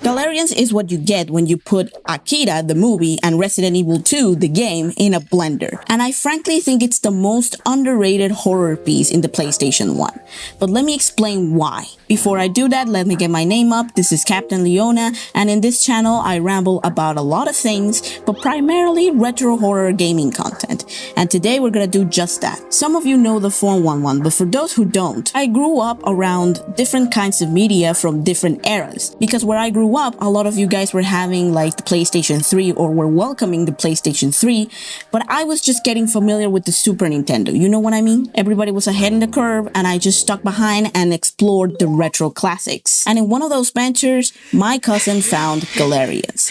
Galerians is what you get when you put Akira, the movie, and Resident Evil 2, the game, in a blender. And I frankly think it's the most underrated horror piece in the PlayStation 1. But let me explain why. Before I do that, let me get my name up. This is Captain Leona, and in this channel I ramble about a lot of things, but primarily retro horror gaming content. And today we're gonna do just that. Some of you know the 411, but for those who don't, I grew up around different kinds of media from different eras. Because where I grew up, a lot of you guys were having like the PlayStation 3 or were welcoming the PlayStation 3, but I was just getting familiar with the Super Nintendo, you know what I mean? Everybody was ahead in the curve and I just stuck behind and explored the retro classics. And in one of those ventures, my cousin found Galerians.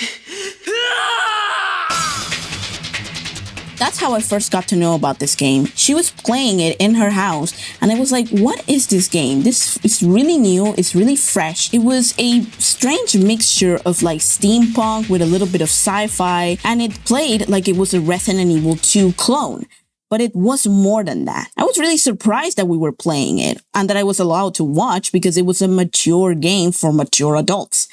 That's how I first got to know about this game. She was playing it in her house and I was like, what is this game? This is really new, it's really fresh. It was a strange mixture of like steampunk with a little bit of sci-fi, and it played like it was a Resident Evil 2 clone. But it was more than that. I was really surprised that we were playing it and that I was allowed to watch because it was a mature game for mature adults.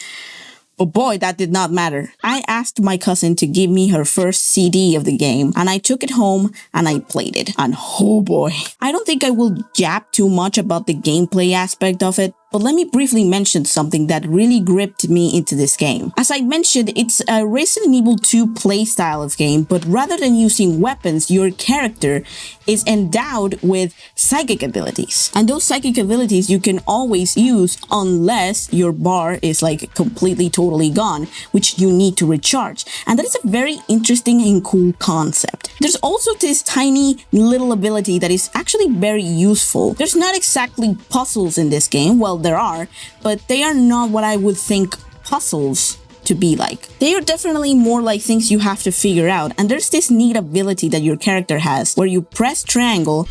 But boy, that did not matter. I asked my cousin to give me her first CD of the game, and I took it home and I played it. And oh boy. I don't think I will jab too much about the gameplay aspect of it, but let me briefly mention something that really gripped me into this game. As I mentioned, it's a Resident Evil 2 playstyle of game, but rather than using weapons, your character is endowed with psychic abilities. And those psychic abilities you can always use unless your bar is like completely totally gone, which you need to recharge. And that is a very interesting and cool concept. There's also this tiny little ability that is actually very useful. There's not exactly puzzles in this game. Well, there are, but they are not what I would think puzzles to be like. They are definitely more like things you have to figure out, and there's this neat ability that your character has where you press triangle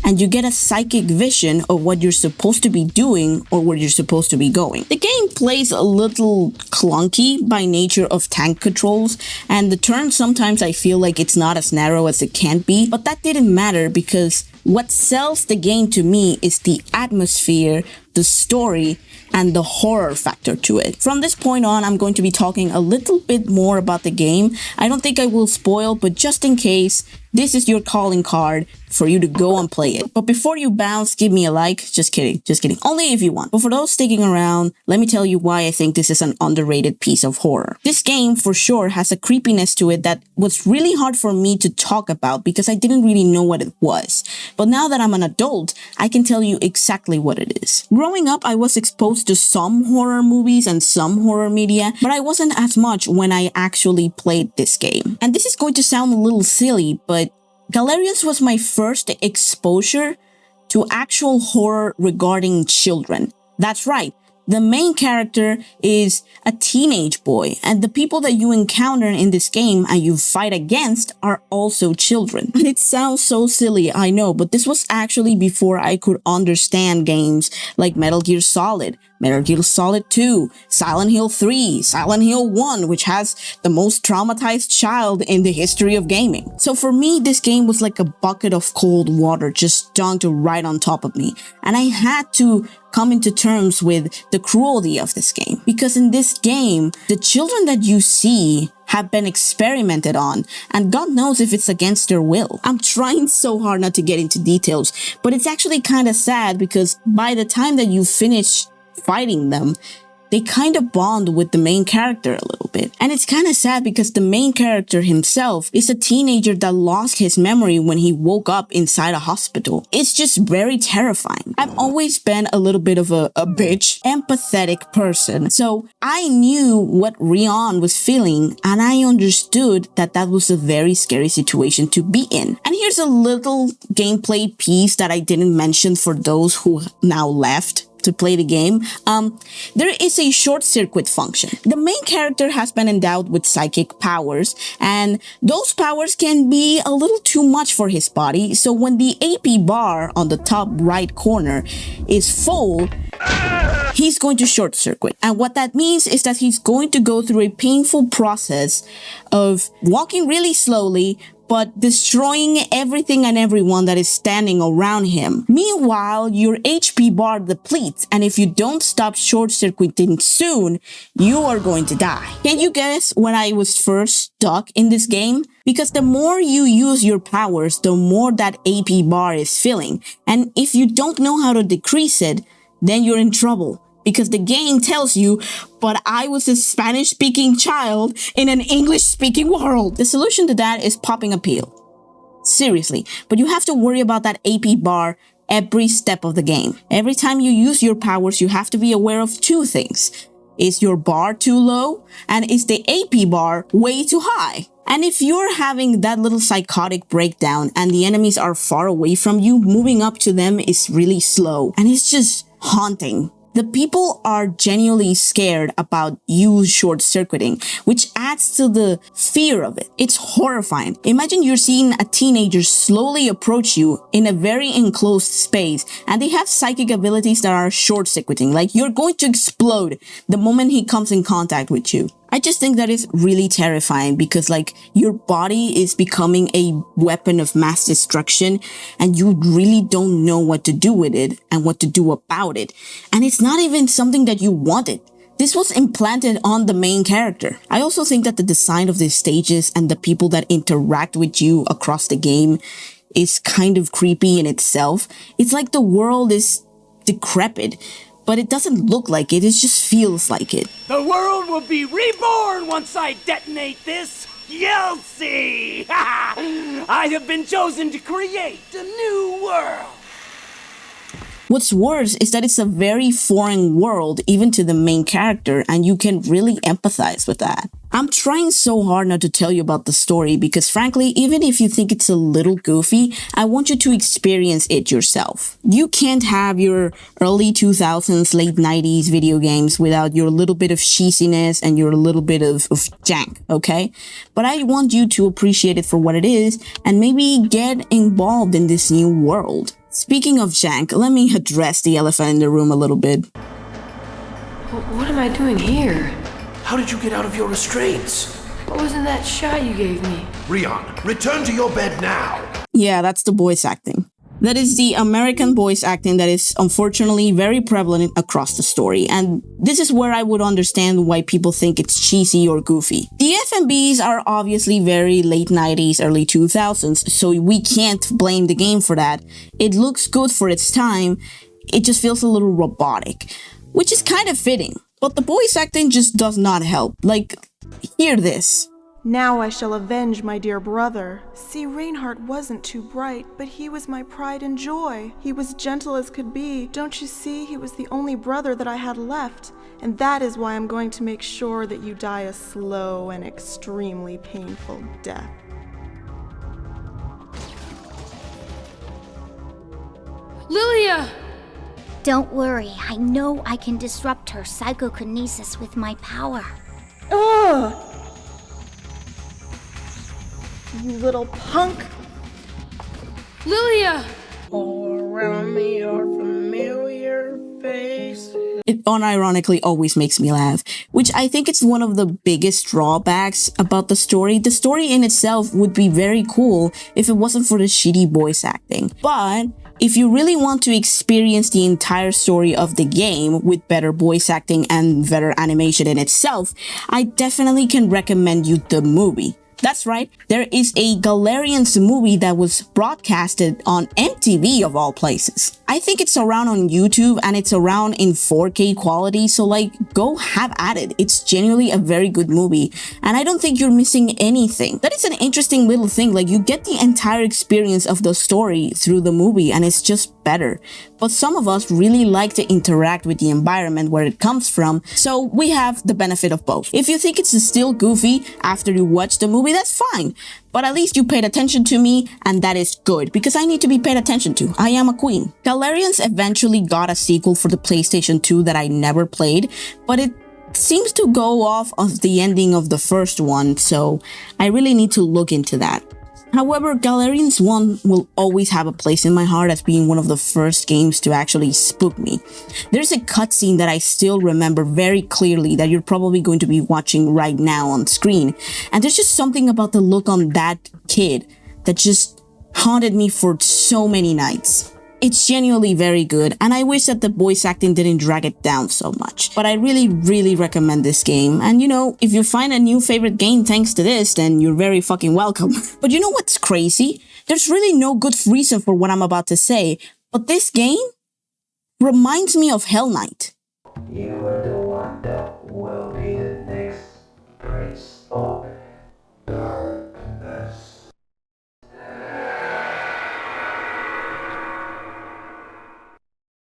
and you get a psychic vision of what you're supposed to be doing or where you're supposed to be going. The game plays a little clunky by nature of tank controls, and the turns sometimes I feel like it's not as narrow as it can be, but that didn't matter because what sells the game to me is the atmosphere, the story, and the horror factor to it. From this point on, I'm going to be talking a little bit more about the game. I don't think I will spoil, but just in case, this is your calling card for you to go and play it. But before you bounce, give me a like. Just kidding. Only if you want. But for those sticking around, let me tell you why I think this is an underrated piece of horror. This game, for sure, has a creepiness to it that was really hard for me to talk about because I didn't really know what it was. But now that I'm an adult, I can tell you exactly what it is. Growing up, I was exposed to some horror movies and some horror media, but I wasn't as much when I actually played this game. And this is going to sound a little silly, but Galerians was my first exposure to actual horror regarding children. That's right. The main character is a teenage boy, and the people that you encounter in this game and you fight against are also children. And it sounds so silly, I know, but this was actually before I could understand games like Metal Gear Solid 2, Silent Hill 3, Silent Hill 1, which has the most traumatized child in the history of gaming. So for me, this game was like a bucket of cold water just dunked right on top of me. And I had to come into terms with the cruelty of this game. Because in this game, the children that you see have been experimented on, and God knows if it's against their will. I'm trying so hard not to get into details, but it's actually kind of sad because by the time that you finish fighting them, they kind of bond with the main character a little bit. And it's kind of sad because the main character himself is a teenager that lost his memory when he woke up inside a hospital. It's just very terrifying. I've always been a little bit of a bitch, empathetic person. So I knew what Rion was feeling, and I understood that that was a very scary situation to be in. And here's a little gameplay piece that I didn't mention for those who now left to play the game. There is a short circuit function. The main character has been endowed with psychic powers, and those powers can be a little too much for his body. So when the AP bar on the top right corner is full, he's going to short circuit. And what that means is that he's going to go through a painful process of walking really slowly, but destroying everything and everyone that is standing around him. Meanwhile, your HP bar depletes, and if you don't stop short-circuiting soon, you are going to die. Can you guess when I was first stuck in this game? Because the more you use your powers, the more that AP bar is filling, and if you don't know how to decrease it, then you're in trouble. Because the game tells you, but I was a Spanish-speaking child in an English-speaking world. The solution to that is popping a pill. Seriously, but you have to worry about that AP bar every step of the game. Every time you use your powers, you have to be aware of two things. Is your bar too low? And is the AP bar way too high? And if you're having that little psychotic breakdown and the enemies are far away from you, moving up to them is really slow. And it's just haunting. The people are genuinely scared about you short-circuiting, which adds to the fear of it. It's horrifying. Imagine you're seeing a teenager slowly approach you in a very enclosed space, and they have psychic abilities that are short-circuiting, like you're going to explode the moment he comes in contact with you. I just think that is really terrifying because like your body is becoming a weapon of mass destruction and you really don't know what to do with it and what to do about it. And it's not even something that you wanted. This was implanted on the main character. I also think that the design of the stages and the people that interact with you across the game is kind of creepy in itself. It's like the world is decrepit. But it doesn't look like it just feels like it. The world will be reborn once I detonate this. You'll see! I have been chosen to create a new world. What's worse is that it's a very foreign world, even to the main character, and you can really empathize with that. I'm trying so hard not to tell you about the story because frankly, even if you think it's a little goofy, I want you to experience it yourself. You can't have your early 2000s, late 90s video games without your little bit of cheesiness and your little bit of jank, okay? But I want you to appreciate it for what it is and maybe get involved in this new world. Speaking of jank, let me address the elephant in the room a little bit. What am I doing here? How did you get out of your restraints? What was in that shot you gave me? Rion, return to your bed now. Yeah, that's the voice acting. That is the American voice acting that is unfortunately very prevalent across the story, and this is where I would understand why people think it's cheesy or goofy. The FMVs are obviously very late 90s, early 2000s, so we can't blame the game for that. It looks good for its time, it just feels a little robotic, which is kind of fitting, but the voice acting just does not help. Like, hear this. Now I shall avenge my dear brother. See, Reinhardt wasn't too bright, but he was my pride and joy. He was gentle as could be. Don't you see, he was the only brother that I had left. And that is why I'm going to make sure that you die a slow and extremely painful death. Lilia! Don't worry, I know I can disrupt her psychokinesis with my power. Ugh! You little punk! Lilia! All around me are familiar faces. It unironically always makes me laugh, which I think is one of the biggest drawbacks about the story. The story in itself would be very cool if it wasn't for the shitty voice acting. But if you really want to experience the entire story of the game with better voice acting and better animation in itself, I definitely can recommend you the movie. That's right, there is a Galerians movie that was broadcasted on MTV of all places. I think it's around on YouTube and it's around in 4K quality, so like, go have at it. It's genuinely a very good movie and I don't think you're missing anything. That is an interesting little thing, like you get the entire experience of the story through the movie and it's just better. But some of us really like to interact with the environment where it comes from, so we have the benefit of both. If you think it's still goofy after you watch the movie, that's fine. But at least you paid attention to me, and that is good, because I need to be paid attention to. I am a queen. Galerians eventually got a sequel for the PlayStation 2 that I never played, but it seems to go off of the ending of the first one, so I really need to look into that. However, Galerians 1 will always have a place in my heart as being one of the first games to actually spook me. There's a cutscene that I still remember very clearly that you're probably going to be watching right now on screen, and there's just something about the look on that kid that just haunted me for so many nights. It's genuinely very good, and I wish that the voice acting didn't drag it down so much. But I really recommend this game, and you know, if you find a new favorite game thanks to this, then you're very fucking welcome. But you know what's crazy? There's really no good reason for what I'm about to say, but this game reminds me of Hell Knight. You were